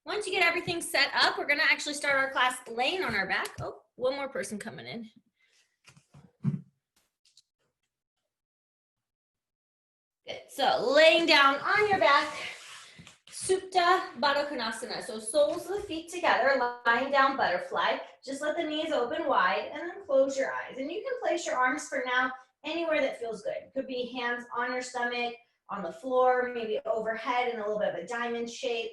Once you get everything set up, we're gonna actually start our class laying on our back. Oh, one more person coming in. Good, so laying down on your back, Supta Baddha Konasana. So soles of the feet together, lying down butterfly. Just let the knees open wide and then close your eyes. And you can place your arms for now anywhere that feels good. It could be hands on your stomach, on the floor, maybe overhead in a little bit of a diamond shape.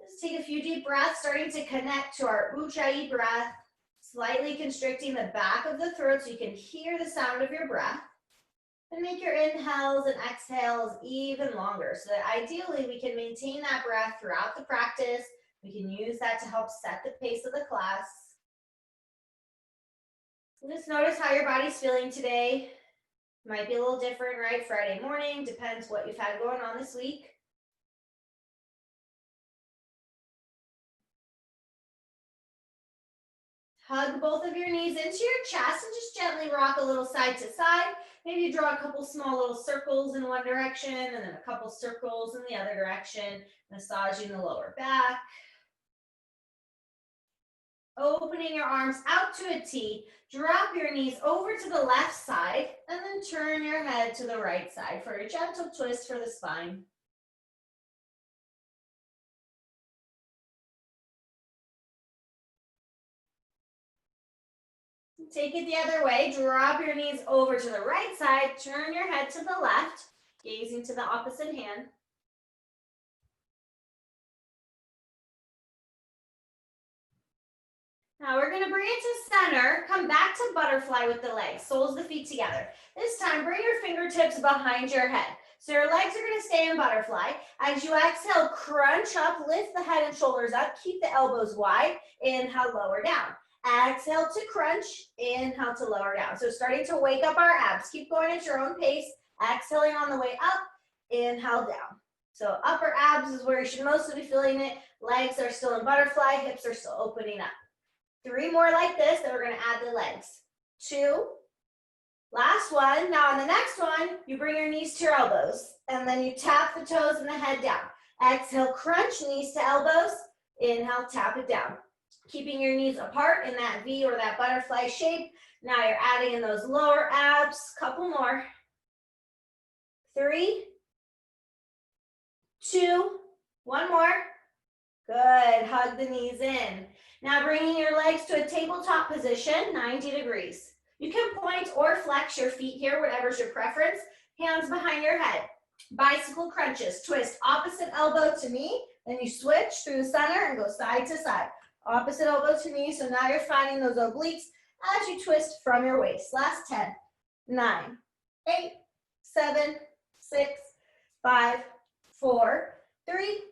Let's take a few deep breaths, starting to connect to our Ujjayi breath, slightly constricting the back of the throat so you can hear the sound of your breath. And make your inhales and exhales even longer so that ideally we can maintain that breath throughout the practice. We can use that to help set the pace of the class. And just notice how your body's feeling today. Might be a little different, right? Friday morning, depends what you've had going on this week. Hug both of your knees into your chest and just gently rock a little side to side. Maybe you draw a couple small little circles in one direction and then a couple circles in the other direction, massaging the lower back. Opening your arms out to a T, drop your knees over to the left side and then turn your head to the right side for a gentle twist for the spine. Take it the other way, drop your knees over to the right side, turn your head to the left, gazing to the opposite hand. Now we're gonna bring it to center, come back to butterfly with the legs, soles of the feet together. This time, bring your fingertips behind your head. So your legs are gonna stay in butterfly. As you exhale, crunch up, lift the head and shoulders up, keep the elbows wide, inhale, lower down. Exhale to crunch, inhale to lower down. So starting to wake up our abs. Keep going at your own pace. Exhaling on the way up, inhale down. So upper abs is where you should mostly be feeling it. Legs are still in butterfly, hips are still opening up. 3 more like this, then we're gonna add the legs. 2, last one. Now on the next one, you bring your knees to your elbows, and then you tap the toes and the head down. Exhale, crunch, knees to elbows. Inhale, tap it down. Keeping your knees apart in that V or that butterfly shape. Now you're adding in those lower abs. Couple more. 3, 2, one more. Good, hug the knees in. Now bringing your legs to a tabletop position, 90 degrees. You can point or flex your feet here, whatever's your preference. Hands behind your head. Bicycle crunches, twist opposite elbow to knee, then you switch through the center and go side to side. Opposite elbow to knee, so now you're finding those obliques as you twist from your waist. Last 10, 9, 8, 7, 6, 5, 4, 3,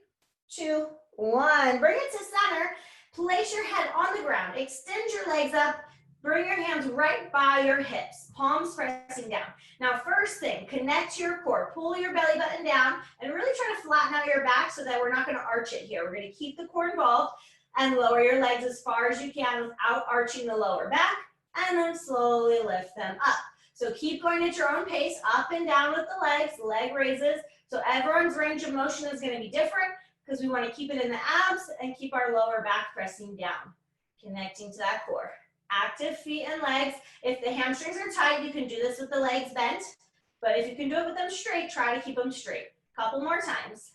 2, 1. Bring it to center. Place your head on the ground. Extend your legs up. Bring your hands right by your hips. Palms pressing down. Now, first thing, connect to your core. Pull your belly button down and really try to flatten out your back so that we're not going to arch it here. We're going to keep the core involved and lower your legs as far as you can without arching the lower back, and then slowly lift them up. So keep going at your own pace, up and down with the legs, leg raises. So everyone's range of motion is going to be different because we want to keep it in the abs and keep our lower back pressing down, connecting to that core. Active feet and legs. If the hamstrings are tight, you can do this with the legs bent, but if you can do it with them straight, try to keep them straight. Couple more times.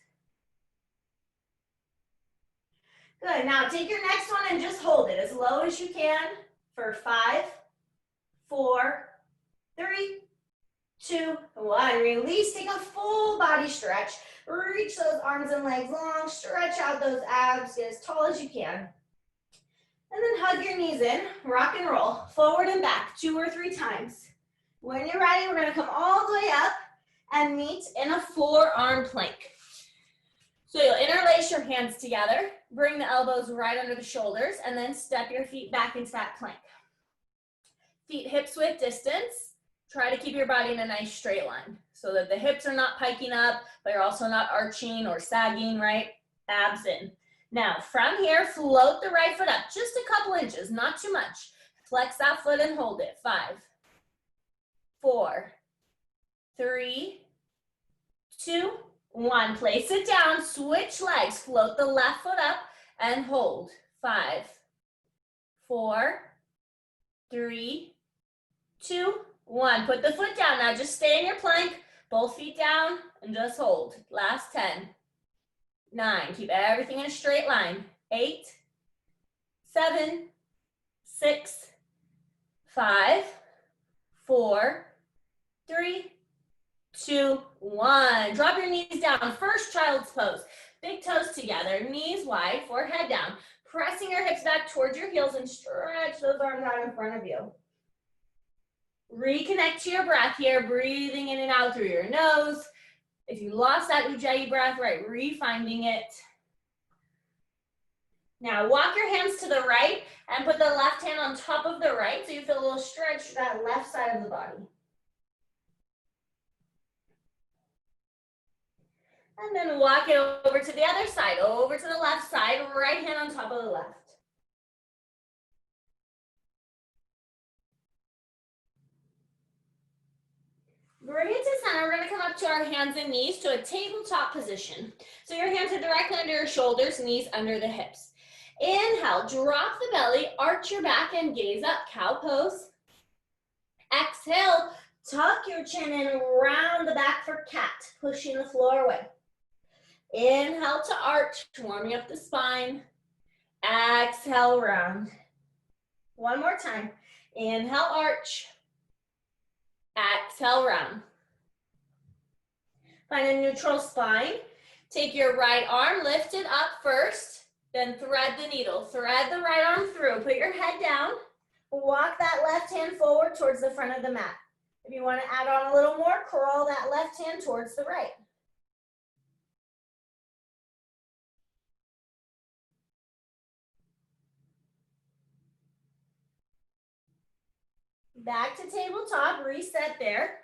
Good, now take your next one and just hold it as low as you can for 5, 4, 3, 2, 1. Release, take a full body stretch. Reach those arms and legs long, stretch out those abs, get as tall as you can. And then hug your knees in, rock and roll, forward and back 2 or 3 times. When you're ready, we're gonna come all the way up and meet in a forearm plank. So you'll interlace your hands together, bring the elbows right under the shoulders, and then step your feet back into that plank. Feet hips width distance. Try to keep your body in a nice straight line so that the hips are not piking up, but you're also not arching or sagging, right? Abs in. Now, from here, float the right foot up just a couple inches, not too much. Flex that foot and hold it. 5, 4, 3, 2, 1, place it down, switch legs, float the left foot up and hold. 5, 4, 3, 2, 1. Put the foot down. Now just stay in your plank, both feet down and just hold. Last 10, 9, keep everything in a straight line. 8, 7, 6, 5, 4, 3, 2, 1. Drop your knees down. First child's pose. Big toes together, knees wide, forehead down. Pressing your hips back towards your heels and stretch those arms out in front of you. Reconnect to your breath here, breathing in and out through your nose. If you lost that Ujjayi breath, right, refinding it. Now walk your hands to the right and put the left hand on top of the right so you feel a little stretch to that left side of the body. And then walk it over to the other side, over to the left side, right hand on top of the left. Bring it to center. We're going to come up to our hands and knees to a tabletop position. So your hands are directly under your shoulders, knees under the hips. Inhale, drop the belly, arch your back and gaze up, cow pose. Exhale, tuck your chin in, round the back for cat, pushing the floor away. Inhale to arch, warming up the spine. Exhale, round. One more time. Inhale, arch. Exhale, round. Find a neutral spine. Take your right arm, lift it up first, then thread the needle. Thread the right arm through. Put your head down. Walk that left hand forward towards the front of the mat. If you want to add on a little more, curl that left hand towards the right. Back to tabletop, reset there.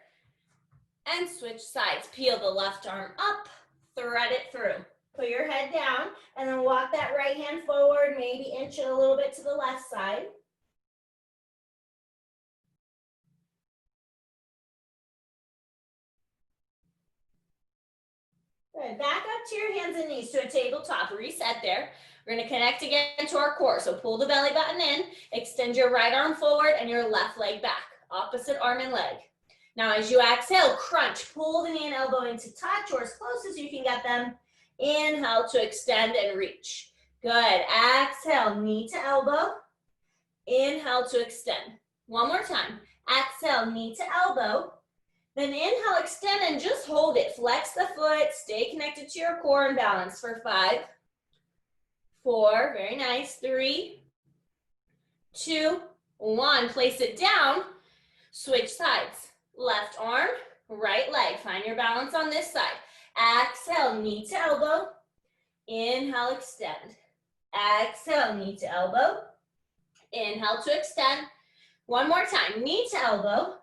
And switch sides. Peel the left arm up, thread it through. Put your head down and then walk that right hand forward, maybe inch it a little bit to the left side. Good. Back up to your hands and knees to a tabletop. Reset there. We're going to connect again to our core. So pull the belly button in, extend your right arm forward and your left leg back. Opposite arm and leg. Now as you exhale, crunch. Pull the knee and elbow into touch or as close as you can get them. Inhale to extend and reach. Good. Exhale, knee to elbow. Inhale to extend. One more time. Exhale, knee to elbow. Then inhale, extend and just hold it. Flex the foot, stay connected to your core and balance for 5, 4, very nice, 3, 2, 1. Place it down, switch sides. Left arm, right leg. Find your balance on this side. Exhale, knee to elbow. Inhale, extend. Exhale, knee to elbow. Inhale to extend. One more time, knee to elbow.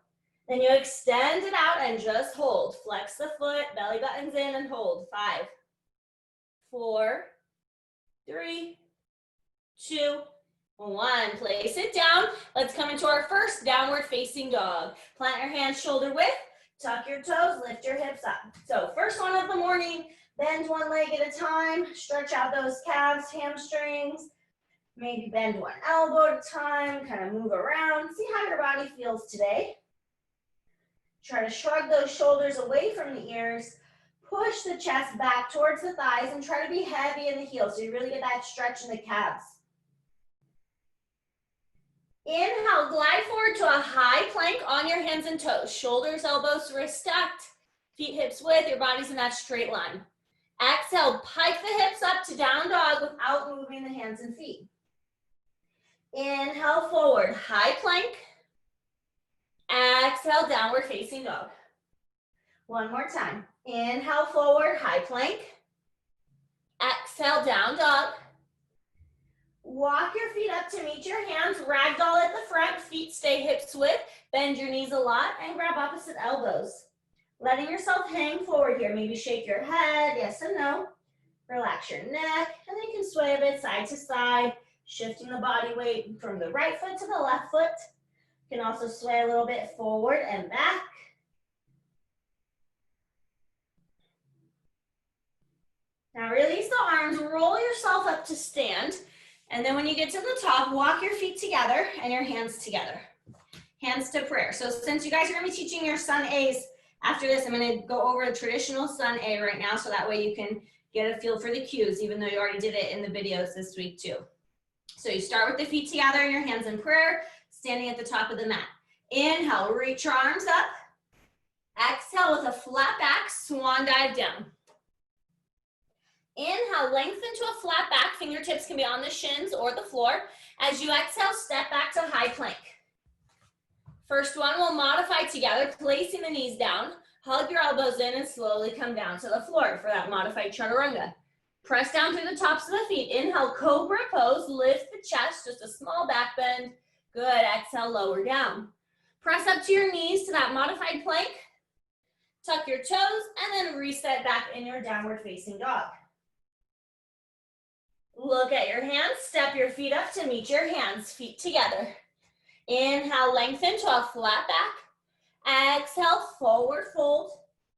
Then you extend it out and just hold. Flex the foot, belly buttons in and hold. 5, 4, 3, 2, 1. Place it down. Let's come into our first downward facing dog. Plant your hands shoulder width, tuck your toes, lift your hips up. So first one of the morning, bend one leg at a time, stretch out those calves, hamstrings, maybe bend one elbow at a time, kind of move around. See how your body feels today. Try to shrug those shoulders away from the ears. Push the chest back towards the thighs and try to be heavy in the heels so you really get that stretch in the calves. Inhale, glide forward to a high plank on your hands and toes. Shoulders, elbows, wrists stacked. Feet, hips width, your body's in that straight line. Exhale, pike the hips up to down dog without moving the hands and feet. Inhale, forward, high plank. Exhale, downward facing dog. One more time. Inhale, forward, high plank. Exhale, down dog. Walk your feet up to meet your hands. Ragdoll at the front, feet stay hips width. Bend your knees a lot and grab opposite elbows. Letting yourself hang forward here. Maybe shake your head, yes and no. Relax your neck, and then you can sway a bit side to side, shifting the body weight from the right foot to the left foot. You can also sway a little bit forward and back. Now release the arms, roll yourself up to stand. And then when you get to the top, walk your feet together and your hands together. Hands to prayer. So since you guys are gonna be teaching your Sun A's after this, I'm gonna go over a traditional Sun A right now, so that way you can get a feel for the cues, even though you already did it in the videos this week too. So you start with the feet together and your hands in prayer, standing at the top of the mat. Inhale, reach your arms up. Exhale with a flat back, swan dive down. Inhale, lengthen to a flat back. Fingertips can be on the shins or the floor. As you exhale, step back to high plank. First one, we'll modify together, placing the knees down. Hug your elbows in and slowly come down to the floor for that modified chaturanga. Press down through the tops of the feet. Inhale, cobra pose, lift the chest, just a small back bend. Good, exhale, lower down. Press up to your knees to that modified plank. Tuck your toes and then reset back in your downward facing dog. Look at your hands, step your feet up to meet your hands, feet together. Inhale, lengthen to a flat back. Exhale, forward fold.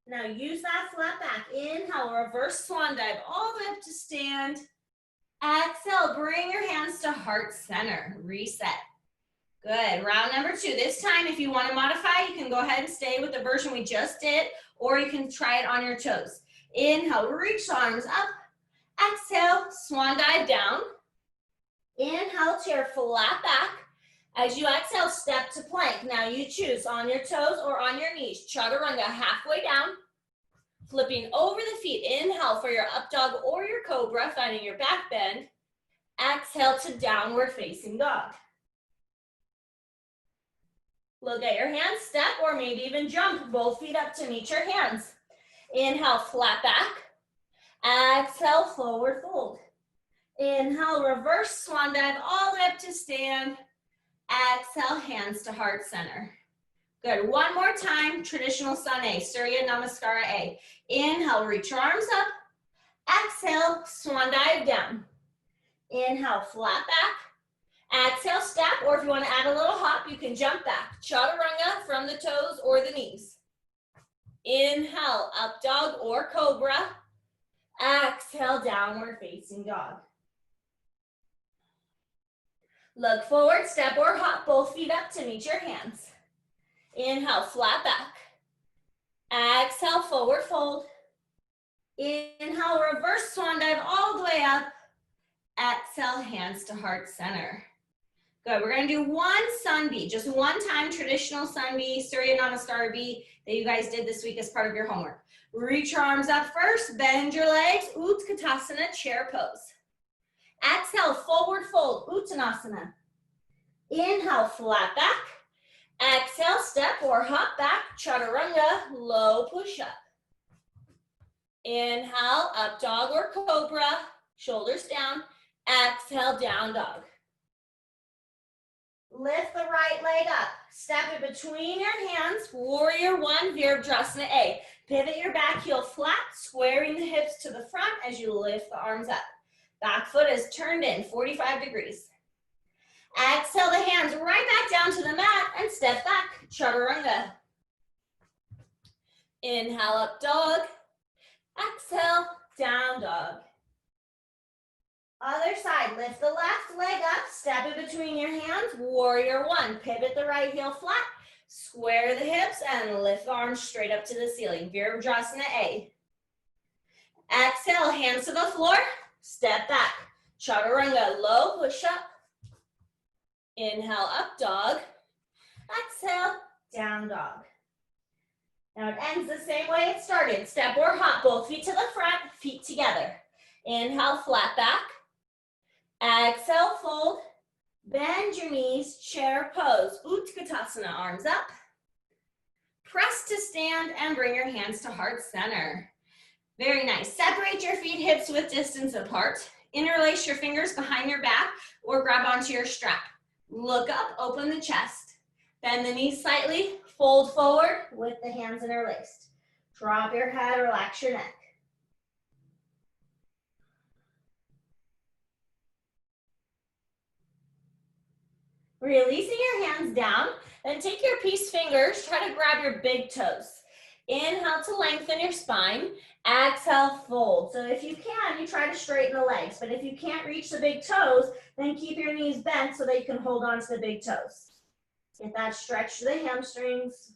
Now use that flat back. Inhale, reverse swan dive all the way up to stand. Exhale, bring your hands to heart center. Reset. Good, round number 2. This time, if you want to modify, you can go ahead and stay with the version we just did, or you can try it on your toes. Inhale, reach the arms up. Exhale, swan dive down. Inhale, chair flat back. As you exhale, step to plank. Now you choose on your toes or on your knees. Chaturanga halfway down. Flipping over the feet. Inhale for your up dog or your cobra, finding your back bend. Exhale to downward facing dog. Look at your hands, step or maybe even jump. Both feet up to meet your hands. Inhale, flat back. Exhale, forward fold. Inhale, reverse swan dive all the way up to stand. Exhale, hands to heart center. Good, one more time, traditional Sun A, Surya Namaskara A. Inhale, reach your arms up. Exhale, swan dive down. Inhale, flat back. Exhale, step, or if you want to add a little hop, you can jump back. Chaturanga from the toes or the knees. Inhale, up dog or cobra. Exhale, downward facing dog. Look forward, step or hop, both feet up to meet your hands. Inhale, flat back. Exhale, forward fold. Inhale, reverse swan dive all the way up. Exhale, hands to heart center. Good, we're gonna do one Sun B, just one time, traditional Sun B, Surya Namaskara B that you guys did this week as part of your homework. Reach your arms up first, bend your legs, Utkatasana, chair pose. Exhale, forward fold, Uttanasana. Inhale, flat back. Exhale, step or hop back, Chaturanga, low push up. Inhale, up dog or cobra, shoulders down. Exhale, down dog. Lift the right leg up. Step it between your hands, warrior 1, Virabhadrasana A. Pivot your back heel flat, squaring the hips to the front as you lift the arms up. Back foot is turned in, 45 degrees. Exhale the hands right back down to the mat and step back, Chaturanga. Inhale, up dog. Exhale, down dog. Other side, lift the left leg up, step it between your hands, warrior 1. Pivot the right heel flat, square the hips, and lift the arms straight up to the ceiling, Virabhadrasana A. Exhale, hands to the floor. Step back, Chaturanga, low push up. Inhale, up dog. Exhale, down dog. Now it ends the same way it started. Step or hop, both feet to the front, feet together. Inhale, flat back. Exhale, fold. Bend your knees, chair pose. Utkatasana, arms up. Press to stand and bring your hands to heart center. Very nice. Separate your feet hips width distance apart. Interlace your fingers behind your back or grab onto your strap. Look up, open the chest. Bend the knees slightly, fold forward with the hands interlaced. Drop your head, relax your neck. Releasing your hands down, then take your peace fingers, try to grab your big toes. Inhale to lengthen your spine. Exhale, fold. So if you can, you try to straighten the legs, but if you can't reach the big toes, then keep your knees bent so that you can hold on to the big toes. Get that stretch to the hamstrings.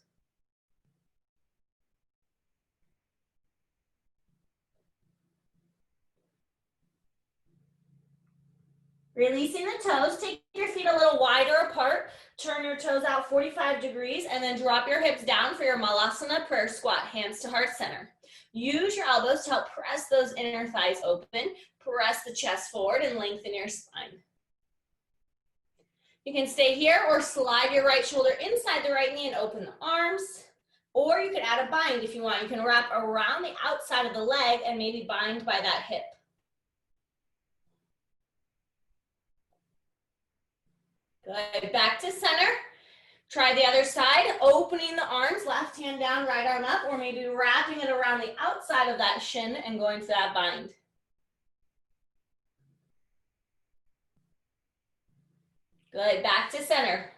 Releasing the toes, take your feet a little wider apart, turn your toes out 45 degrees, and then drop your hips down for your Malasana prayer squat, hands to heart center. Use your elbows to help press those inner thighs open, press the chest forward, and lengthen your spine. You can stay here or slide your right shoulder inside the right knee and open the arms. Or you could add a bind if you want. You can wrap around the outside of the leg and maybe bind by that hip. Good, back to center. Try the other side, opening the arms, left hand down, right arm up, or maybe wrapping it around the outside of that shin and going for that bind. Good, back to center.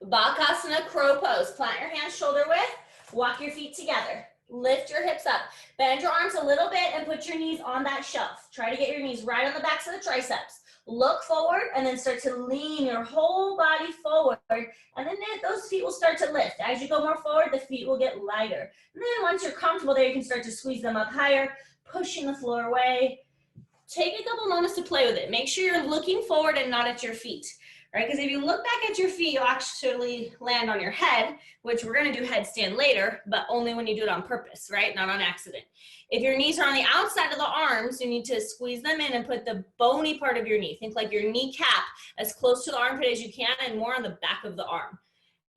Bakasana, crow pose. Plant your hands shoulder width, walk your feet together. Lift your hips up. Bend your arms a little bit and put your knees on that shelf. Try to get your knees right on the backs of the triceps. Look forward and then start to lean your whole body forward, and then those feet will start to lift. As you go more forward, the feet will get lighter. And then once you're comfortable there, you can start to squeeze them up higher, pushing the floor away. Take a couple moments to play with it. Make sure you're looking forward and not at your feet, right? Because if you look back at your feet, you'll actually land on your head, which we're gonna do headstand later, but only when you do it on purpose, right? Not on accident. If your knees are on the outside of the arms, you need to squeeze them in and put the bony part of your knee. Think like your kneecap as close to the armpit as you can and more on the back of the arm.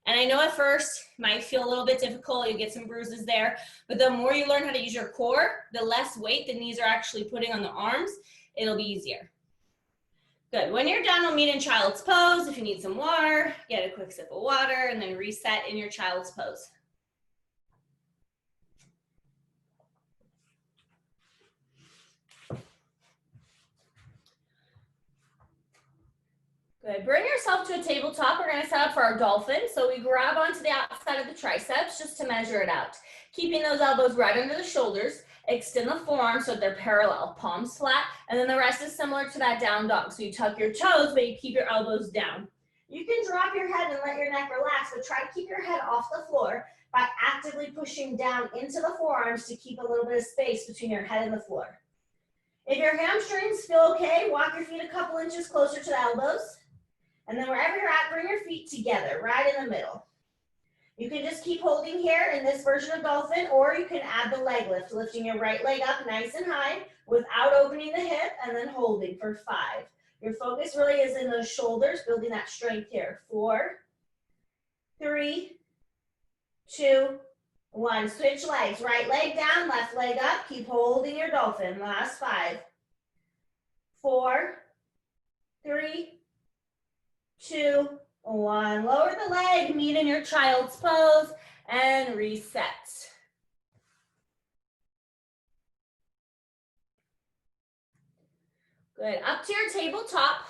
And I know at first it might feel a little bit difficult, you get some bruises there, but the more you learn how to use your core, the less weight the knees are actually putting on the arms, it'll be easier. Good, when you're done, we'll meet in child's pose. If you need some water, get a quick sip of water and then reset in your child's pose. Good, bring yourself to a tabletop. We're gonna set up for our dolphin. So we grab onto the outside of the triceps just to measure it out. Keeping those elbows right under the shoulders, extend the forearms so they're parallel, palms flat, and then the rest is similar to that down dog. So you tuck your toes, but you keep your elbows down. You can drop your head and let your neck relax, but try to keep your head off the floor by actively pushing down into the forearms to keep a little bit of space between your head and the floor. If your hamstrings feel okay, walk your feet a couple inches closer to the elbows. And then wherever you're at, bring your feet together, right in the middle. You can just keep holding here in this version of dolphin, or you can add the leg lift, lifting your right leg up nice and high without opening the hip, and then holding for 5. Your focus really is in those shoulders, building that strength here. 4, 3, 2, 1. Switch legs, right leg down, left leg up. Keep holding your dolphin. Last 5, 4, 3, 2, 1. Lower the leg, meet in your child's pose, and reset. Good, up to your tabletop.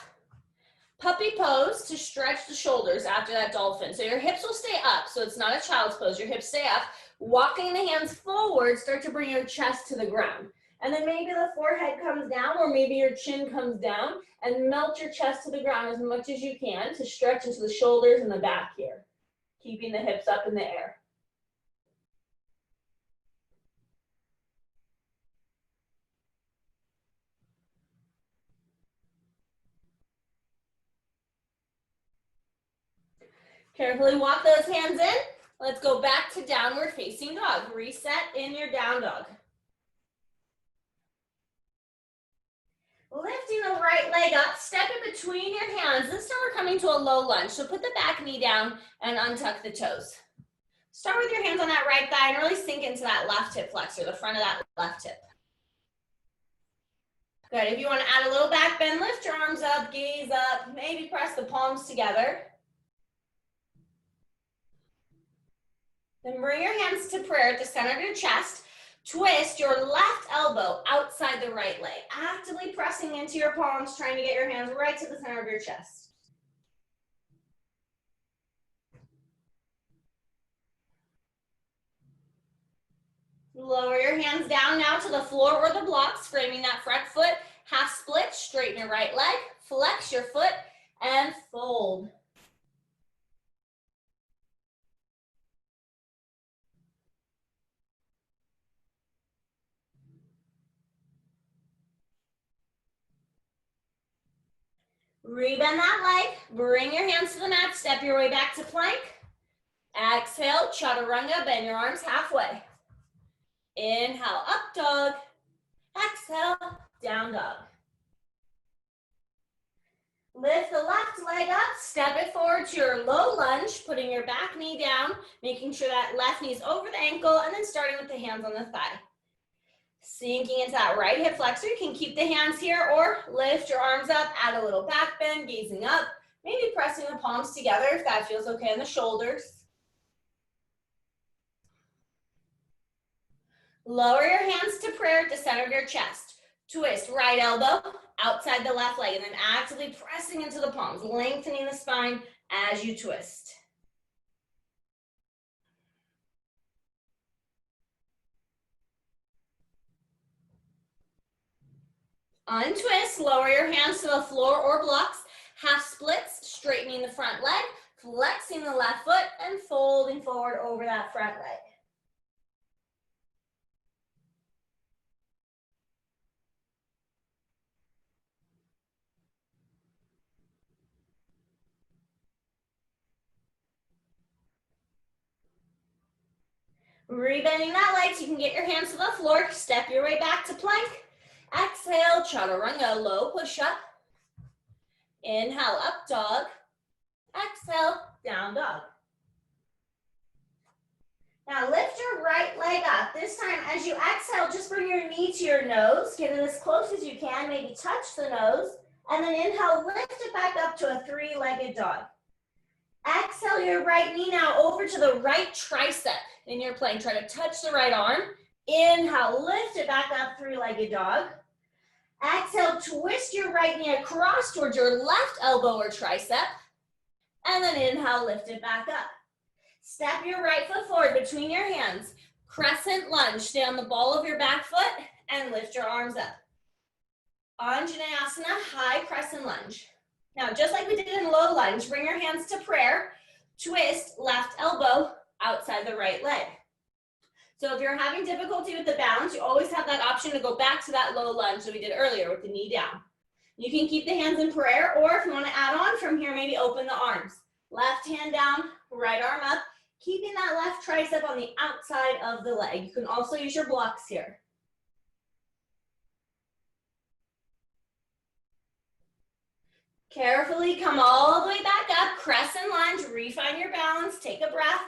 Puppy pose to stretch the shoulders after that dolphin. So your hips will stay up, so it's not a child's pose, your hips stay up. Walking the hands forward, start to bring your chest to the ground. And then maybe the forehead comes down, or maybe your chin comes down, and melt your chest to the ground as much as you can to stretch into the shoulders and the back here, keeping the hips up in the air. Carefully walk those hands in. Let's go back to downward facing dog. Reset in your down dog. Lifting the right leg up, step in between your hands. This time we're coming to a low lunge. So put the back knee down and untuck the toes. Start with your hands on that right thigh and really sink into that left hip flexor, the front of that left hip. Good, if you want to add a little back bend, lift your arms up, gaze up, maybe press the palms together. Then bring your hands to prayer at the center of your chest. Twist your left elbow outside the right leg, actively pressing into your palms, trying to get your hands right to the center of your chest. Lower your your hands down now to the floor or the blocks, framing that front foot, half split, straighten your right leg, flex your foot, and fold. Rebend that leg, bring your hands to the mat, step your way back to plank. Exhale, chaturanga, bend your arms halfway. Inhale, up dog. Exhale, down dog. Lift the left leg up, step it forward to your low lunge, putting your back knee down, making sure that left knee is over the ankle, and then starting with the hands on the thigh. Sinking into that right hip flexor, you can keep the hands here or lift your arms up, add a little back bend, gazing up, maybe pressing the palms together if that feels okay in the shoulders. Lower your hands to prayer at the center of your chest. Twist right elbow outside the left leg and then actively pressing into the palms, lengthening the spine as you twist. Untwist, lower your hands to the floor or blocks, half splits, straightening the front leg, flexing the left foot, and folding forward over that front leg. Rebending that leg so you can get your hands to the floor, step your way back to plank. Exhale, chaturanga, low push-up. Inhale, up dog. Exhale, down dog. Now lift your right leg up. This time as you exhale, just bring your knee to your nose. Get it as close as you can, maybe touch the nose. And then inhale, lift it back up to a three-legged dog. Exhale your right knee now over to the right tricep in your plank. Try to touch the right arm. Inhale, lift it back up, three-legged dog. Exhale, twist your right knee across towards your left elbow or tricep. And then inhale, lift it back up. Step your right foot forward between your hands. Crescent lunge. Stay on the ball of your back foot and lift your arms up. Anjaneyasana, high crescent lunge. Now, just like we did in low lunge, bring your hands to prayer. Twist left elbow outside the right leg. So if you're having difficulty with the balance, you always have that option to go back to that low lunge that we did earlier with the knee down. You can keep the hands in prayer, or if you want to add on from here, maybe open the arms. Left hand down, right arm up, keeping that left tricep on the outside of the leg. You can also use your blocks here. Carefully come all the way back up, crescent lunge, refine your balance, take a breath.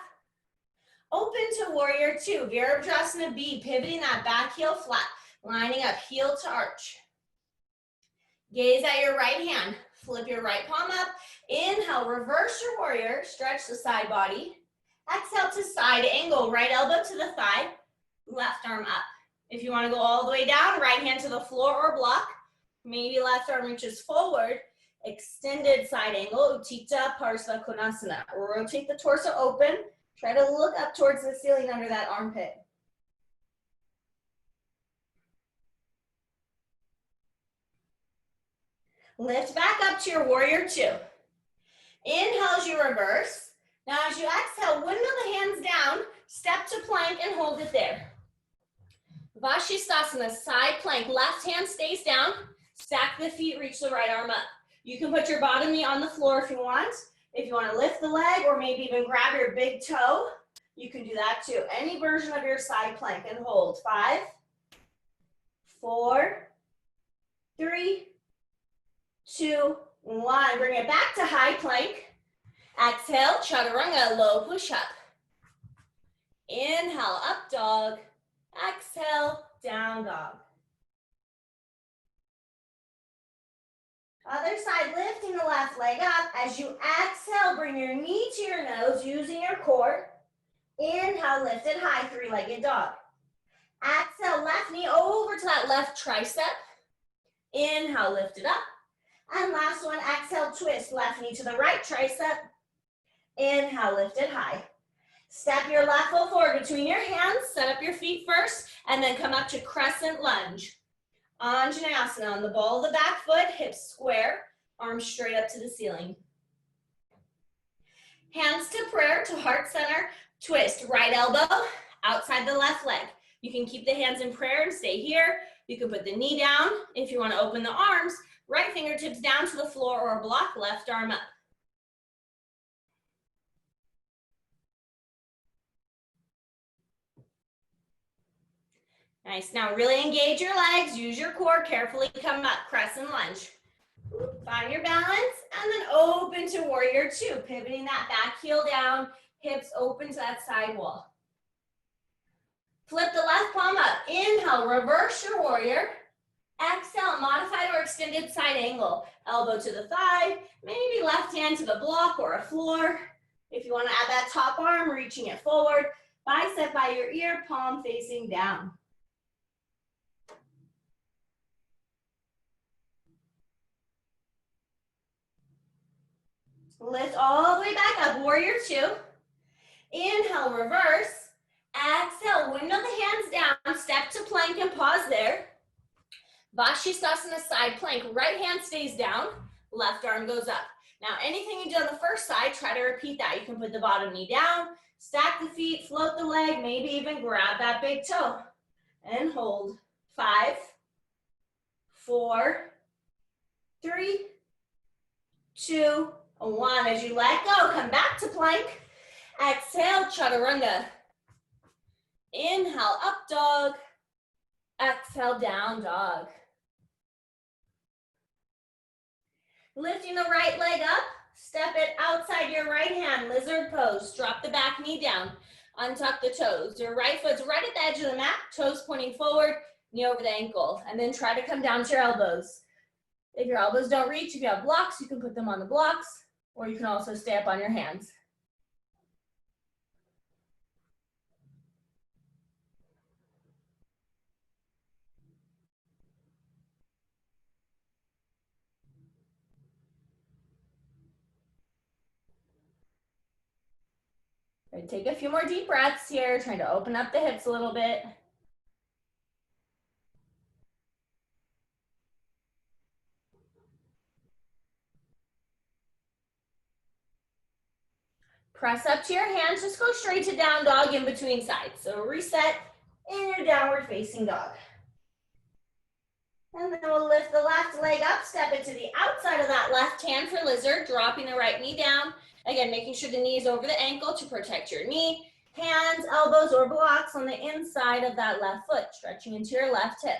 Open to warrior two, Virabhadrasana B, pivoting that back heel flat, lining up heel to arch. Gaze at your right hand, flip your right palm up, inhale, reverse your warrior, stretch the side body. Exhale to side angle, right elbow to the thigh, left arm up. If you want to go all the way down, right hand to the floor or block, maybe left arm reaches forward, extended side angle, Utthita Parsva Konasana. Rotate the torso open, try to look up towards the ceiling under that armpit. Lift back up to your warrior two. Inhale as you reverse. Now as you exhale, window the hands down, step to plank and hold it there. Vashisthasana, side plank, left hand stays down, stack the feet, reach the right arm up. You can put your bottom knee on the floor if you want. If you want to lift the leg or maybe even grab your big toe, you can do that too. Any version of your side plank and hold. 5, 4, 3, 2, 1. Bring it back to high plank. Exhale, chaturanga, low push up. Inhale, up dog. Exhale, down dog. Other side, lifting the left leg up. As you exhale, bring your knee to your nose using your core. Inhale, lift it high, three-legged dog. Exhale, left knee over to that left tricep. Inhale, lift it up. And last one, exhale, twist, left knee to the right tricep. Inhale, lift it high. Step your left foot forward between your hands, set up your feet first, and then come up to crescent lunge. Anjaneyasana on the ball of the back foot, hips square, arms straight up to the ceiling. Hands to prayer, to heart center, twist, right elbow outside the left leg. You can keep the hands in prayer and stay here. You can put the knee down. If you want to open the arms, right fingertips down to the floor or block, left arm up. Nice, now really engage your legs, use your core, carefully come up, crescent lunge. Find your balance, and then open to warrior two, pivoting that back heel down, hips open to that side wall. Flip the left palm up, inhale, reverse your warrior. Exhale, modified or extended side angle. Elbow to the thigh, maybe left hand to the block or a floor. If you want to add that top arm, reaching it forward, bicep by your ear, palm facing down. Lift all the way back up, warrior two. Inhale, reverse. Exhale, window the hands down, step to plank and pause there. Vashisthasana side plank, right hand stays down, left arm goes up. Now anything you did on the first side, try to repeat that. You can put the bottom knee down, stack the feet, float the leg, maybe even grab that big toe. And hold. 5, 4, 3, 2, 1. As you let go, come back to plank. Exhale, chaturanga. Inhale, up dog. Exhale, down dog. Lifting the right leg up, step it outside your right hand, lizard pose. Drop the back knee down, untuck the toes. Your right foot's right at the edge of the mat, toes pointing forward, knee over the ankle. And then try to come down to your elbows. If your elbows don't reach, if you have blocks, you can put them on the blocks, or you can also stay up on your hands. Right, take a few more deep breaths here, trying to open up the hips a little bit. Press up to your hands, just go straight to down dog in between sides. So reset in your downward facing dog. And then we'll lift the left leg up, step it to the outside of that left hand for lizard, dropping the right knee down. Again, making sure the knee is over the ankle to protect your knee. Hands, elbows, or blocks on the inside of that left foot, stretching into your left hip.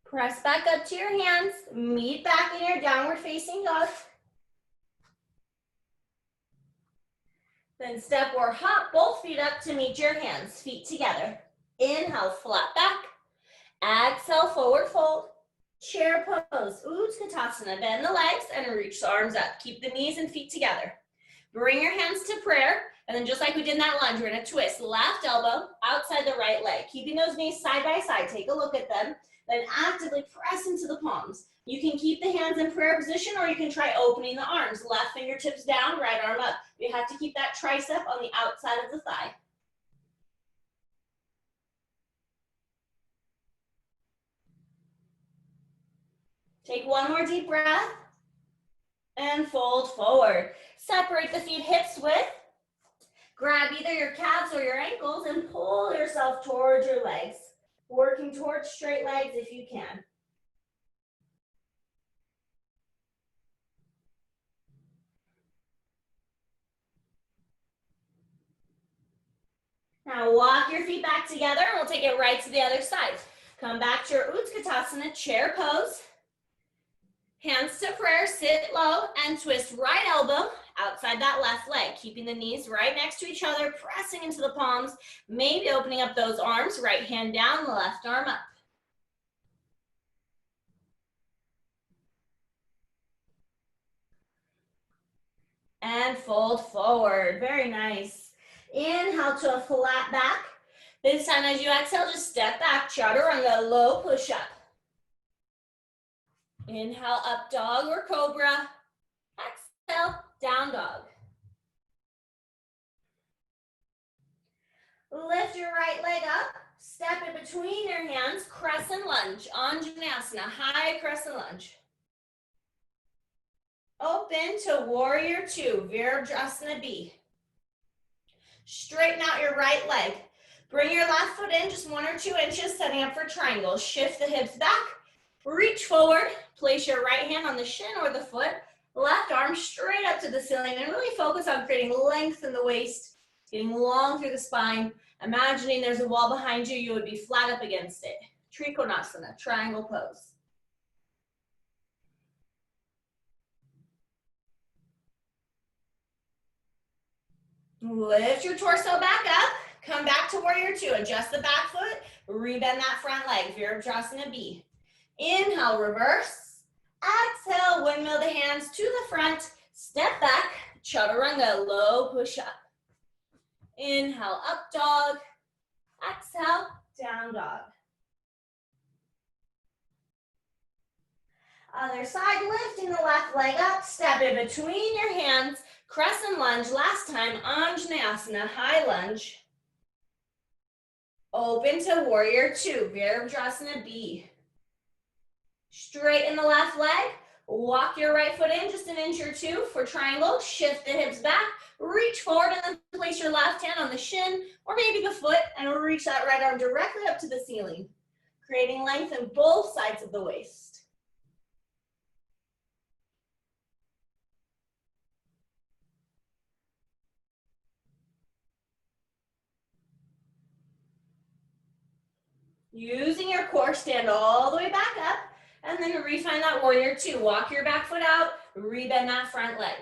Press back up to your hands, meet back in your downward facing dog. Then step or hop both feet up to meet your hands, feet together. Inhale, flat back. Exhale, forward fold. Chair pose, Utkatasana. Bend the legs and reach the arms up. Keep the knees and feet together. Bring your hands to prayer. And then just like we did in that lunge, we're gonna twist left elbow outside the right leg. Keeping those knees side by side, take a look at them. Then actively press into the palms. You can keep the hands in prayer position or you can try opening the arms. Left fingertips down, right arm up. You have to keep that tricep on the outside of the thigh. Take one more deep breath and fold forward. Separate the feet hips width. Grab either your calves or your ankles and pull yourself towards your legs. Working towards straight legs if you can. Now walk your feet back together and we'll take it right to the other side. Come back to your Utkatasana, chair pose. Hands to prayer, sit low and twist right elbow outside that left leg, keeping the knees right next to each other, pressing into the palms, maybe opening up those arms, right hand down, the left arm up. And fold forward, very nice. Inhale to a flat back. This time as you exhale, just step back, chaturanga, low push up. Inhale, up dog or cobra. Exhale, down dog. Lift your right leg up, step in between your hands, crescent lunge, Anjaneyasana, high crescent lunge. Open to warrior two, Virabhadrasana B. Straighten out your right leg. Bring your left foot in just 1 or 2 inches, setting up for triangle. Shift the hips back, reach forward, place your right hand on the shin or the foot, left arm straight up to the ceiling, and really focus on creating length in the waist, getting long through the spine. Imagining there's a wall behind you, you would be flat up against it. Trikonasana, triangle pose. Lift your torso back up, come back to warrior two, adjust the back foot, rebend that front leg, Virabhadrasana B. Inhale, reverse. Exhale, windmill the hands to the front, step back, chaturanga, low push up. Inhale, up dog. Exhale, down dog. Other side, lifting the left leg up, step in between your hands, crescent lunge. Last time, Anjaneyasana, high lunge. Open to warrior two, Virabhadrasana B. Straighten the left leg, walk your right foot in just 1 inch or 2 for triangle, shift the hips back, reach forward and then place your left hand on the shin or maybe the foot and reach that right arm directly up to the ceiling, creating length in both sides of the waist. Using your core, stand all the way back up, and then refine that warrior two. Walk your back foot out, rebend that front leg.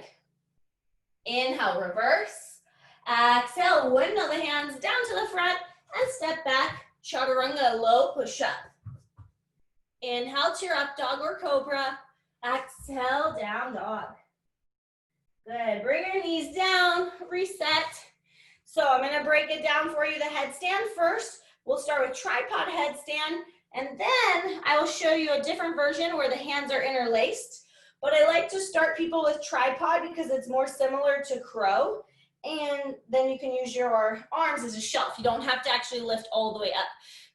Inhale, reverse. Exhale, windmill the hands down to the front, and step back, chaturanga, low push up. Inhale to your up dog or cobra. Exhale, down dog. Good, bring your knees down, reset. So I'm gonna break it down for you, the headstand first. We'll start with tripod headstand, and then I will show you a different version where the hands are interlaced. But I like to start people with tripod because it's more similar to crow, and then you can use your arms as a shelf. You don't have to actually lift all the way up.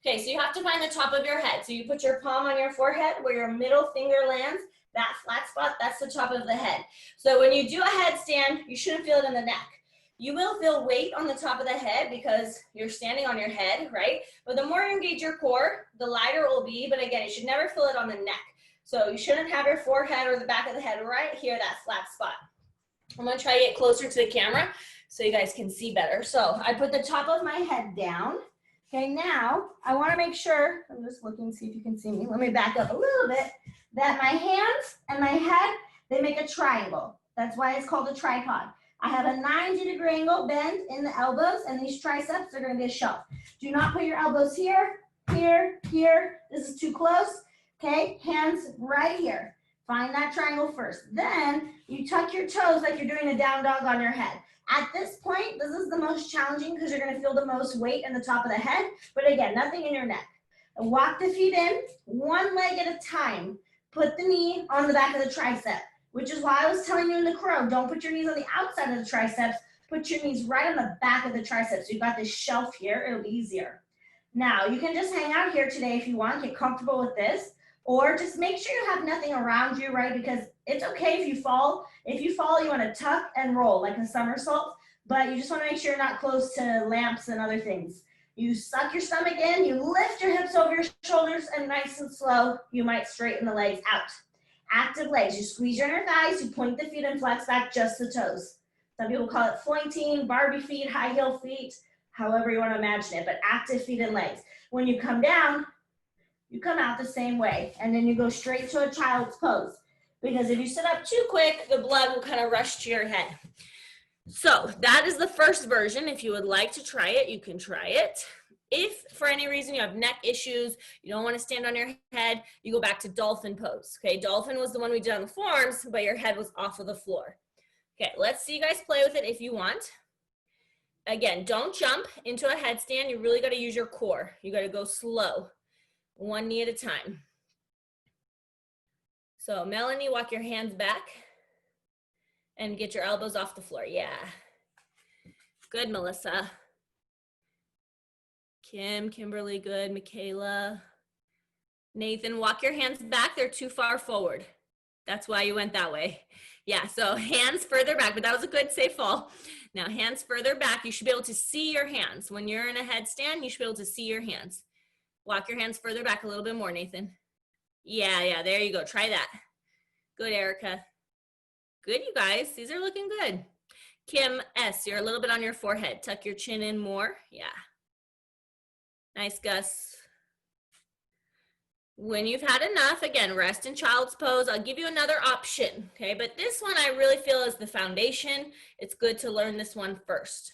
Okay, so you have to find the top of your head. So you put your palm on your forehead where your middle finger lands, that flat spot, that's the top of the head. So when you do a headstand, you shouldn't feel it in the neck. You will feel weight on the top of the head because you're standing on your head, right? But the more you engage your core, the lighter it will be. But again, you should never feel it on the neck. So you shouldn't have your forehead or the back of the head right here, that flat spot. I'm gonna try to get closer to the camera so you guys can see better. So I put the top of my head down. Okay, now I wanna make sure, I'm just looking, see if you can see me. Let me back up a little bit. That my hands and my head, they make a triangle. That's why it's called a tripod. I have a 90-degree angle bend in the elbows, and these triceps are gonna be a shelf. Do not put your elbows here, here, here. This is too close. Okay, hands right here. Find that triangle first. Then you tuck your toes like you're doing a down dog on your head. At this point, this is the most challenging because you're gonna feel the most weight in the top of the head, but again, nothing in your neck. And walk the feet in, one leg at a time. Put the knee on the back of the tricep, which is why I was telling you in the crow, don't put your knees on the outside of the triceps, put your knees right on the back of the triceps. So you've got this shelf here, it'll be easier. Now, you can just hang out here today if you want, get comfortable with this, or just make sure you have nothing around you, right? Because it's okay if you fall. If you fall, you wanna tuck and roll like a somersault, but you just wanna make sure you're not close to lamps and other things. You suck your stomach in, you lift your hips over your shoulders, and nice and slow, you might straighten the legs out. Active legs, you squeeze your inner thighs, you point the feet and flex back just the toes. Some people call it flointing, Barbie feet, high heel feet, however you want to imagine it, but active feet and legs. When you come down, you come out the same way, and then you go straight to a child's pose. because if you sit up too quick, the blood will kind of rush to your head. So that is the first version. If you would like to try it, you can try it. If for any reason you have neck issues, you don't want to stand on your head, you go back to dolphin pose. Okay, dolphin was the one we did on the forms, but your head was off of the floor. Okay, let's see you guys play with it if you want. Again, don't jump into a headstand. You really got to use your core. You got to go slow, one knee at a time. So Melanie, walk your hands back and get your elbows off the floor. Yeah. Good, Melissa. Kim, Kimberly, good. Michaela. Nathan, walk your hands back. They're too far forward. That's why you went that way. Yeah, so hands further back, but that was a good safe fall. Now hands further back. You should be able to see your hands. When you're in a headstand, you should be able to see your hands. Walk your hands further back a little bit more, Nathan. Yeah, there you go. Try that. Good, Erica. Good, you guys. These are looking good. Kim S., you're a little bit on your forehead. Tuck your chin in more. Yeah. Nice, Gus. When you've had enough, again, rest in child's pose. I'll give you another option, okay? But this one I really feel is the foundation. It's good to learn this one first.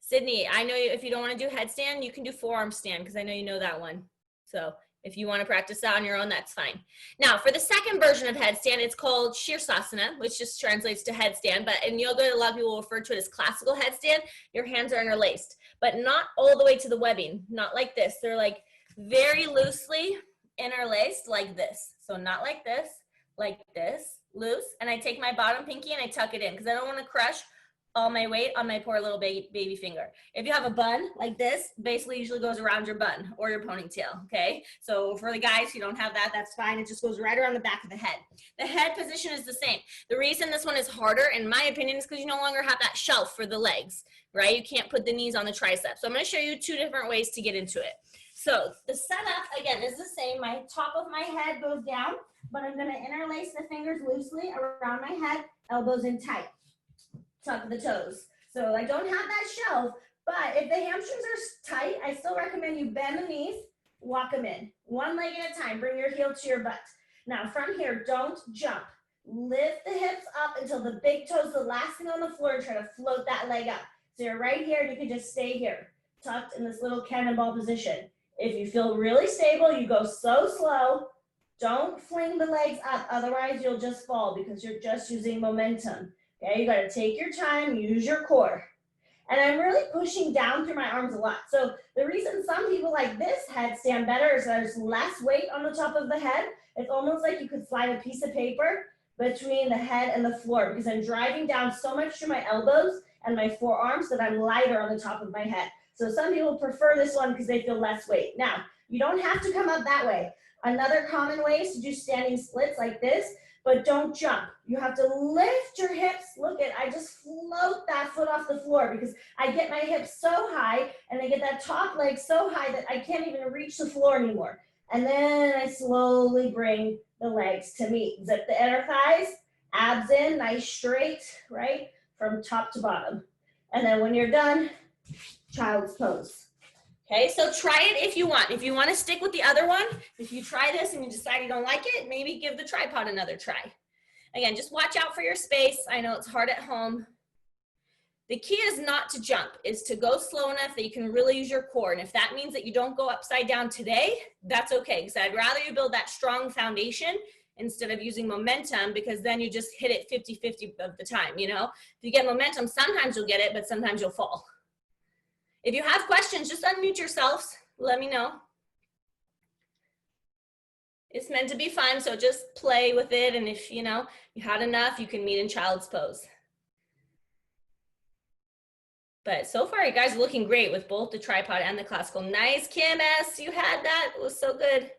Sydney, I know if you don't want to do headstand, you can do forearm stand because I know you know that one. So if you want to practice that on your own, that's fine. Now, for the second version of headstand, it's called Shirsasana, which just translates to headstand. But in yoga, a lot of people refer to it as classical headstand. Your hands are interlaced, but not all the way to the webbing. Not like this. They're like very loosely interlaced like this. So not like this, loose. And I take my bottom pinky and I tuck it in because I don't want to crush all my weight on my poor little baby finger. If you have a bun like this, basically usually goes around your bun or your ponytail, okay? So for the guys who don't have that, that's fine. It just goes right around the back of the head. The head position is the same. The reason this one is harder, in my opinion, is because you no longer have that shelf for the legs, right? You can't put the knees on the triceps. So I'm gonna show you two different ways to get into it. So the setup, again, is the same. My top of my head goes down, but I'm gonna interlace the fingers loosely around my head, elbows in tight. Tuck the toes. So I don't have that shelf, but if the hamstrings are tight, I still recommend you bend the knees, walk them in. One leg at a time, bring your heel to your butt. Now from here, don't jump. Lift the hips up until the big toe's the last thing on the floor and try to float that leg up. So you're right here and you can just stay here, tucked in this little cannonball position. If you feel really stable, you go so slow. Don't fling the legs up, otherwise you'll just fall because you're just using momentum. Okay, you got to take your time, use your core. And I'm really pushing down through my arms a lot. So the reason some people like this headstand better is there's less weight on the top of the head. It's almost like you could slide a piece of paper between the head and the floor because I'm driving down so much through my elbows and my forearms that I'm lighter on the top of my head. So some people prefer this one because they feel less weight. Now, you don't have to come up that way. Another common way is to do standing splits like this. But don't jump. You have to lift your hips. Look at, I just float that foot off the floor because I get my hips so high and I get that top leg so high that I can't even reach the floor anymore. And then I slowly bring the legs to meet. Zip the inner thighs, abs in, nice straight, right? From top to bottom. And then when you're done, child's pose. Okay, so try it if you want. If you want to stick with the other one, if you try this and you decide you don't like it, maybe give the tripod another try. Again, just watch out for your space. I know it's hard at home. The key is not to jump, is to go slow enough that you can really use your core. And if that means that you don't go upside down today, that's okay. Because I'd rather you build that strong foundation instead of using momentum, because then you just hit it 50-50 of the time, you know? If you get momentum, sometimes you'll get it, but sometimes you'll fall. If you have questions, just unmute yourselves. Let me know. It's meant to be fun, so just play with it. And if you know you had enough, you can meet in child's pose. But so far, you guys are looking great with both the tripod and the classical. Nice, Kim S. You had that. It was so good.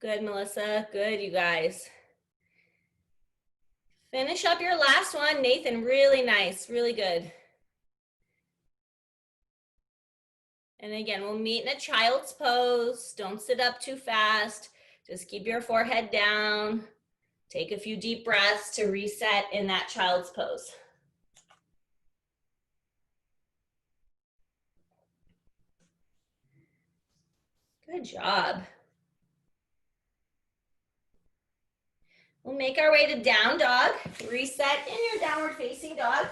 Good, Melissa. Good, you guys. Finish up your last one. Nathan, really nice. Really good. And again, we'll meet in a child's pose. Don't sit up too fast. Just keep your forehead down. Take a few deep breaths to reset in that child's pose. Good job. make our way to down dog. Reset in your downward facing dog.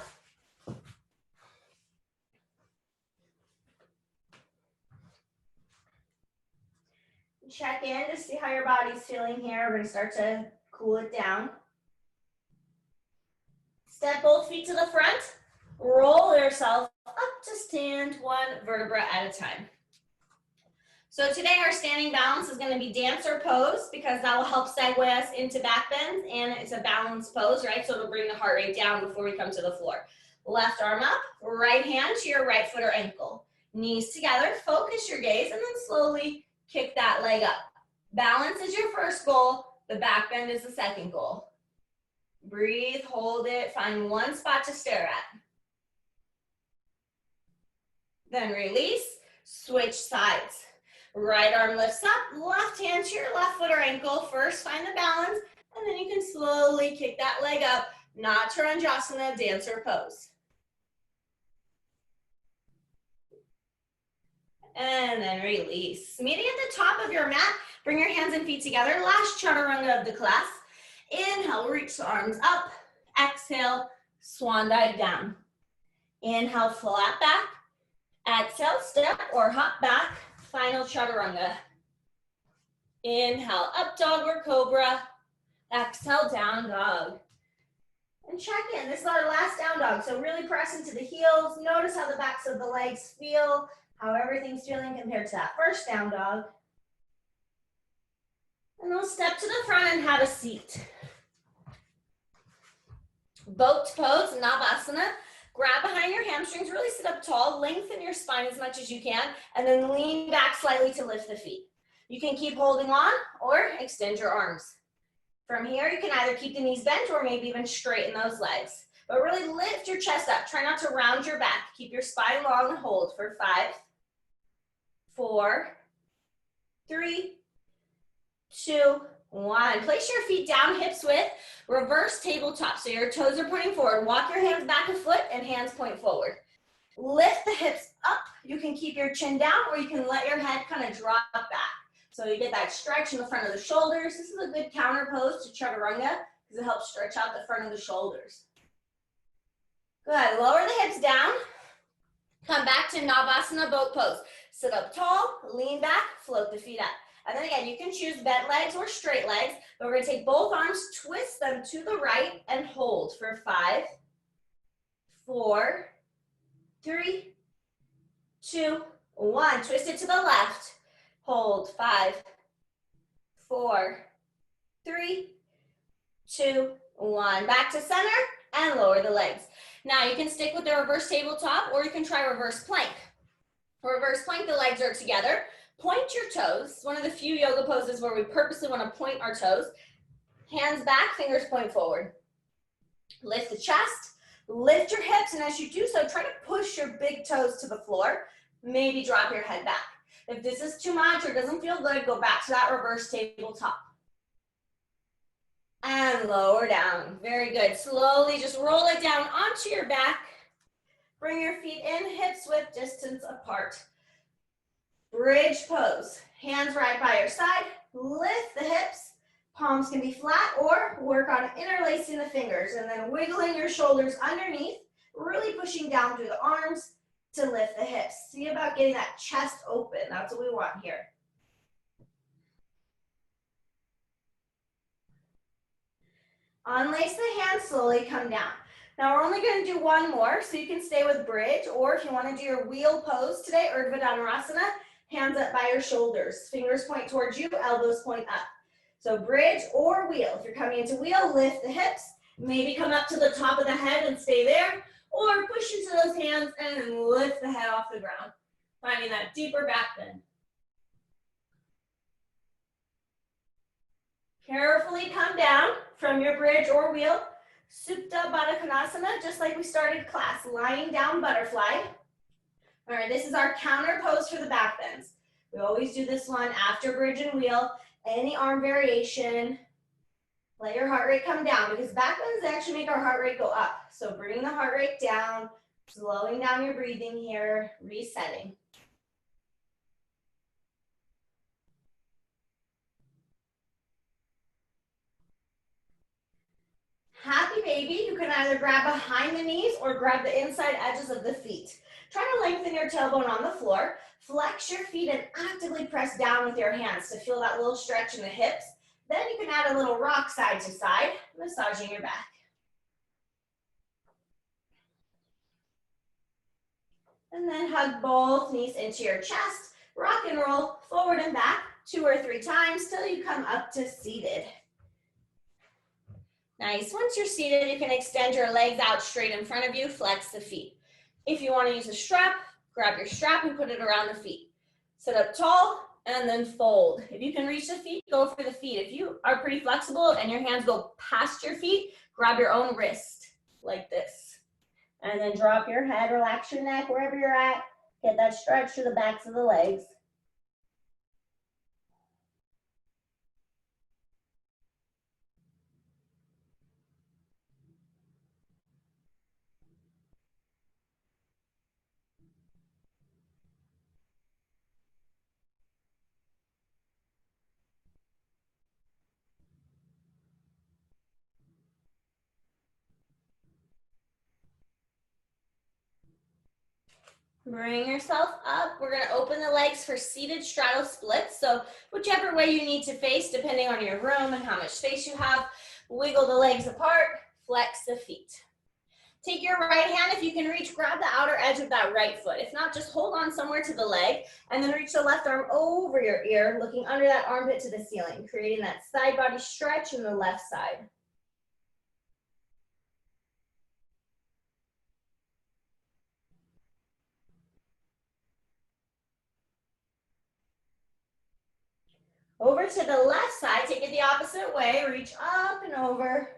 Check in to see how your body's feeling here. We're gonna start to cool it down. Step both feet to the front. Roll yourself up to stand, one vertebra at a time. So today our standing balance is going to be dancer pose because that will help segue us into back bends, and it's a balance pose, right? So it'll bring the heart rate down before we come to the floor. Left arm up, right hand to your right foot or ankle. Knees together, focus your gaze, and then slowly kick that leg up. Balance is your first goal, the back bend is the second goal. Breathe, hold it, find one spot to stare at. Then release, switch sides. Right arm lifts up, left hand to your left foot or ankle. First, find the balance, and then you can slowly kick that leg up, not Chaturangasana, dancer pose. And then release. Meeting at the top of your mat, bring your hands and feet together. Last chaturanga of the class. Inhale, reach the arms up. Exhale, swan dive down. Inhale, flat back. Exhale, step or hop back. Final chaturanga. Inhale, up dog or cobra. Exhale, down dog. And check in. This is our last down dog. So really press into the heels. Notice how the backs of the legs feel, how everything's feeling compared to that first down dog. And we'll step to the front and have a seat. Boat pose, Navasana. Grab behind your hamstrings, really sit up tall, lengthen your spine as much as you can, and then lean back slightly to lift the feet. You can keep holding on or extend your arms. From here, you can either keep the knees bent or maybe even straighten those legs. But really lift your chest up. Try not to round your back. Keep your spine long and hold for 5, 4, 3, 2, 1. Place your feet down, hips width. Reverse tabletop, so your toes are pointing forward. Walk your hands back a foot and hands point forward. Lift the hips up. You can keep your chin down or you can let your head kind of drop back. So you get that stretch in the front of the shoulders. This is a good counter pose to Chaturanga because it helps stretch out the front of the shoulders. Good, lower the hips down. Come back to Navasana boat pose. Sit up tall, lean back, float the feet up. And then again, you can choose bent legs or straight legs, but we're gonna take both arms, twist them to the right, and hold for 5, 4, 3, 2, 1. Twist it to the left. Hold, 5, 4, 3, 2, 1. Back to center and lower the legs. Now you can stick with the reverse tabletop or you can try reverse plank. For reverse plank, the legs are together. Point your toes. One of the few yoga poses where we purposely want to point our toes. Hands back, fingers point forward. Lift the chest, lift your hips, and as you do so, try to push your big toes to the floor. Maybe drop your head back. If this is too much or doesn't feel good, go back to that reverse tabletop. And lower down. Very good. Slowly just roll it down onto your back. Bring your feet in, hips width distance apart. Bridge pose. Hands right by your side. Lift the hips. Palms can be flat or work on interlacing the fingers and then wiggling your shoulders underneath, really pushing down through the arms to lift the hips. See about getting that chest open. That's what we want here. Unlace the hands, slowly come down. Now we're only going to do one more, so you can stay with bridge, or if you want to do your wheel pose today, Urdhva Dhanurasana, hands up by your shoulders. Fingers point towards you, elbows point up. So bridge or wheel. If you're coming into wheel, lift the hips, maybe come up to the top of the head and stay there, or push into those hands and lift the head off the ground, finding that deeper back bend. Carefully come down from your bridge or wheel. Supta Baddha Konasana, just like we started class, lying down butterfly. All right, this is our counter pose for the back bends. We always do this one after bridge and wheel. Any arm variation, let your heart rate come down because back bends actually make our heart rate go up. So bringing the heart rate down, slowing down your breathing here, resetting. Happy baby, you can either grab behind the knees or grab the inside edges of the feet. Try to lengthen your tailbone on the floor. Flex your feet and actively press down with your hands to feel that little stretch in the hips. Then you can add a little rock side to side, massaging your back. And then hug both knees into your chest. Rock and roll forward and back 2 or 3 times till you come up to seated. Nice. Once you're seated, you can extend your legs out straight in front of you, flex the feet. If you want to use a strap, grab your strap and put it around the feet. Sit up tall and then fold. If you can reach the feet, go for the feet. If you are pretty flexible and your hands go past your feet, grab your own wrist like this. And then drop your head, relax your neck wherever you're at. Get that stretch through the backs of the legs. Bring yourself up. We're going to open the legs for seated straddle splits. So whichever way you need to face, depending on your room and how much space you have, wiggle the legs apart, flex the feet. Take your right hand, if you can reach, grab the outer edge of that right foot. If not, just hold on somewhere to the leg and then reach the left arm over your ear, looking under that armpit to the ceiling, creating that side body stretch in the left side. Over to the left side, take it the opposite way, reach up and over.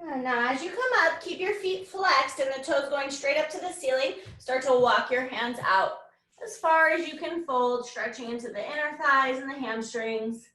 And now as you come up, keep your feet flexed and the toes going straight up to the ceiling. Start to walk your hands out as far as you can fold, stretching into the inner thighs and the hamstrings.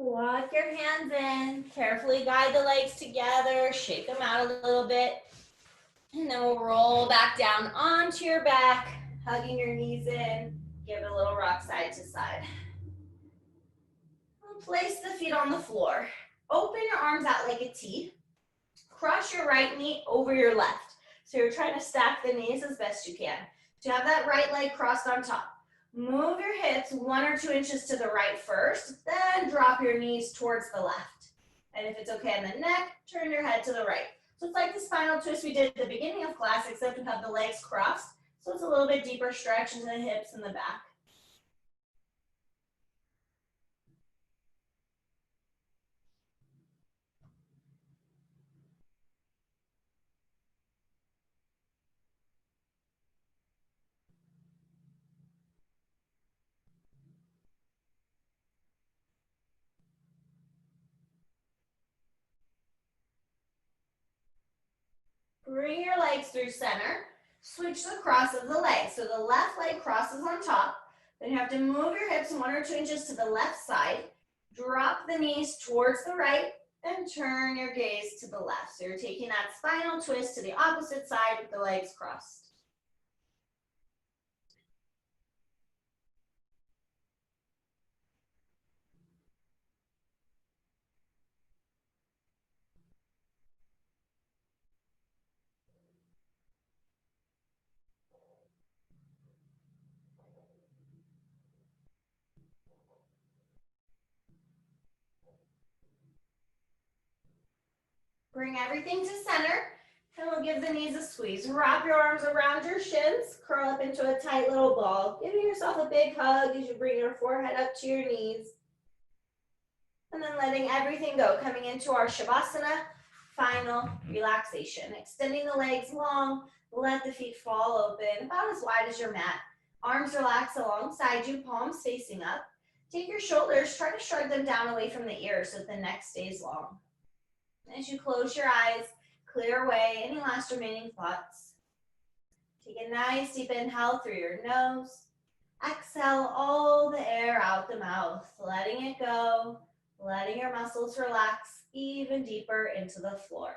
Walk your hands in, carefully guide the legs together, shake them out a little bit, and then we'll roll back down onto your back, hugging your knees in, give it a little rock side to side. Place the feet on the floor. Open your arms out like a T. Cross your right knee over your left. So you're trying to stack the knees as best you can. So you have that right leg crossed on top. Move your hips 1 or 2 inches to the right first, then drop your knees towards the left. And if it's okay in the neck, turn your head to the right. So it's like the spinal twist we did at the beginning of class, except we have the legs crossed. So it's a little bit deeper stretch into the hips and the back. Bring your legs through center. Switch the cross of the legs. So the left leg crosses on top. Then you have to move your hips 1 or 2 inches to the left side. Drop the knees towards the right and turn your gaze to the left. So you're taking that spinal twist to the opposite side with the legs crossed. Bring everything to center, and we'll give the knees a squeeze. Wrap your arms around your shins, curl up into a tight little ball, giving yourself a big hug as you bring your forehead up to your knees. And then letting everything go, coming into our Shavasana, final relaxation. Extending the legs long, let the feet fall open, about as wide as your mat. Arms relax alongside you, palms facing up. Take your shoulders, try to shrug them down away from the ears so that the neck stays long. As you close your eyes, clear away any last remaining thoughts. Take a nice deep inhale through your nose. Exhale all the air out the mouth, letting it go, letting your muscles relax even deeper into the floor.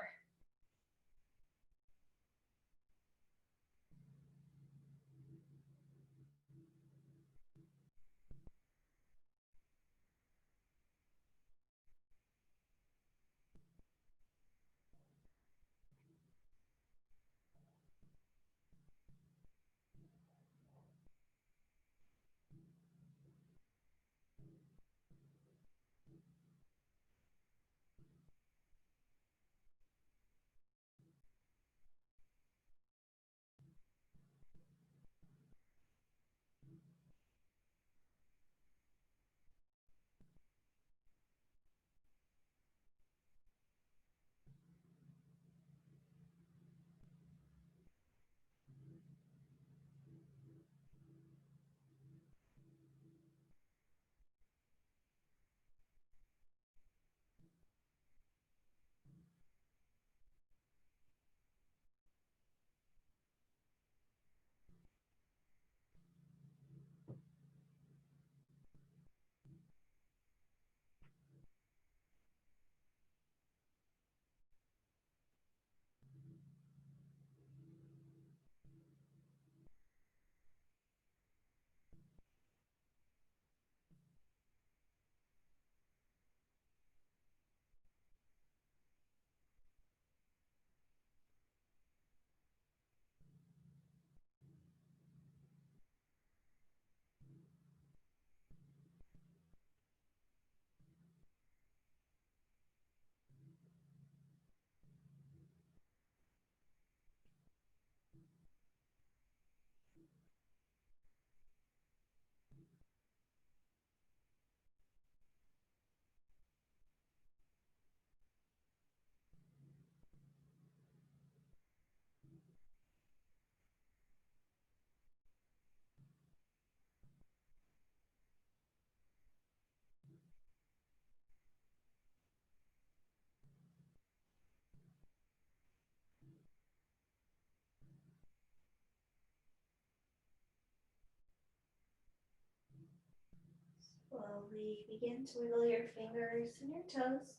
Slowly begin to wiggle your fingers and your toes.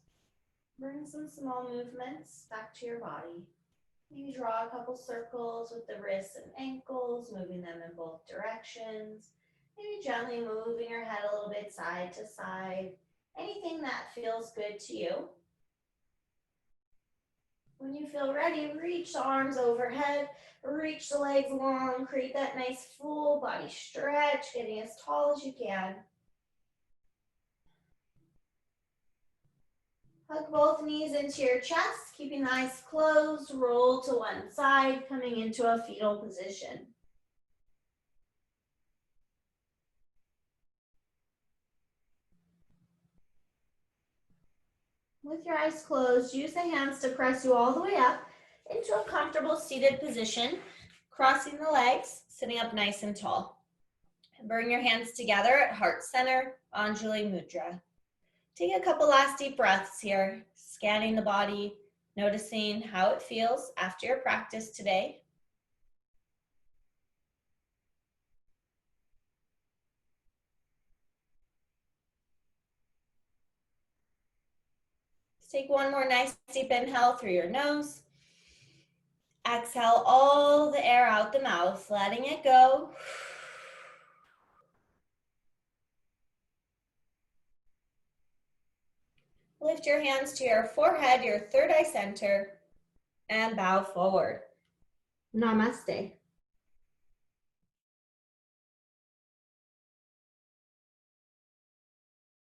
Bring some small movements back to your body. Maybe draw a couple circles with the wrists and ankles, moving them in both directions. Maybe gently moving your head a little bit side to side. Anything that feels good to you. When you feel ready, reach the arms overhead, reach the legs long, create that nice full body stretch, getting as tall as you can. Hug both knees into your chest, keeping the eyes closed, roll to one side, coming into a fetal position. With your eyes closed, use the hands to press you all the way up into a comfortable seated position, crossing the legs, sitting up nice and tall. And bring your hands together at heart center, Anjali Mudra. Take a couple last deep breaths here, scanning the body, noticing how it feels after your practice today. Let's take one more nice deep inhale through your nose. Exhale all the air out the mouth, letting it go. Lift your hands to your forehead, your third eye center, and bow forward. Namaste.